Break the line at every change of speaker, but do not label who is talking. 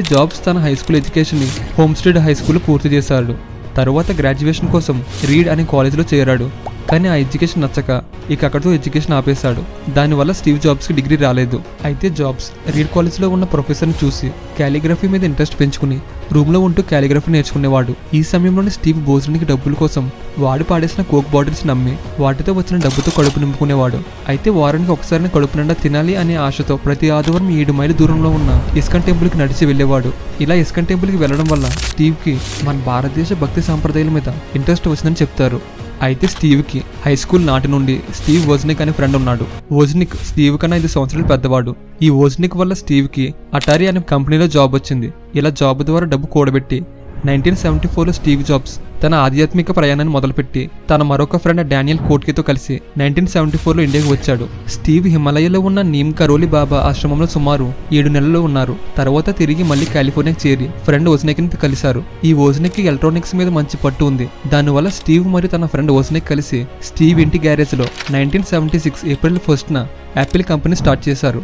Jobs తన high school ఎడ్యుకేషన్ని homestead high school పూర్తి చేశాడు. తరువాత గ్రాడ్యుయేషన్ కోసం రీడ్ అనే కాలేజీలో చేరాడు. కానీ ఆ ఎడ్యుకేషన్ నచ్చక ఇక అక్కడితో ఎడ్యుకేషన్ ఆపేశాడు. దానివల్ల స్టీవ్ జాబ్స్కి డిగ్రీ రాలేదు. అయితే జాబ్స్ రీడ్ కాలేజ్లో ఉన్న ప్రొఫెసర్ని చూసి క్యాలిగ్రఫీ మీద ఇంట్రెస్ట్ పెంచుకుని రూమ్లో ఉంటూ క్యాలిగ్రఫీ నేర్చుకునేవాడు. ఈ సమయంలోనే స్టీవ్ భోజనానికి డబ్బుల కోసం వాడు పాడేసిన కోక్ బాటిల్స్ నమ్మి వాటితో వచ్చిన డబ్బుతో కడుపు నింపుకునేవాడు. అయితే వారానికి ఒకసారి కడుపు నిండా తినాలి అనే ఆశతో ప్రతి ఆదివారం 7 మైళ్ళ దూరంలో ఉన్న ఇస్కాన్ టెంపుల్కి నడిచి వెళ్ళేవాడు. ఇలా ఇస్కాన్ టెంపుల్కి వెళ్ళడం వల్ల స్టీవ్కి మన భారతదేశ భక్తి సాంప్రదాయాల మీద ఇంట్రెస్ట్ వచ్చిందని చెప్తారు. అయితే స్టీవ్కి హై స్కూల్ నాటి నుండి స్టీవ్ వోజ్నిక్ అనే ఫ్రెండ్ ఉన్నాడు. వోజ్నిక్ స్టీవ్ కన్నా 5 సంవత్సరాలు పెద్దవాడు. ఈ వోజ్నిక్ వల్ల స్టీవ్కి అటారీ అనే కంపెనీలో జాబ్ వచ్చింది. ఇలా జాబ్ ద్వారా డబ్బు కూడబెట్టి 1974లో స్టీవ్ జాబ్స్ తన ఆధ్యాత్మిక ప్రయాణాన్ని మొదలుపెట్టి తన మరొక ఫ్రెండ్ డానియల్ కోట్కేతో కలిసి 1974లో ఇండియాకి వచ్చాడు. స్టీవ్ హిమాలయలో ఉన్న నీమ్ కరోలి బాబా ఆశ్రమంలో సుమారు 7 నెలలు ఉన్నారు. తర్వాత తిరిగి మళ్ళీ కాలిఫోర్నియాకి చేరి ఫ్రెండ్ వోజ్నిక్ని కలిశారు. ఈ వోజ్నిక్కి ఎలక్ట్రానిక్స్ మీద మంచి పట్టు ఉంది. దానివల్ల స్టీవ్ మరియు తన ఫ్రెండ్ వోజ్నిక్ కలిసి స్టీవ్ ఇంటి గ్యారేజ్లో 1976 ఏప్రిల్ 1న యాపిల్ కంపెనీ స్టార్ట్ చేశారు.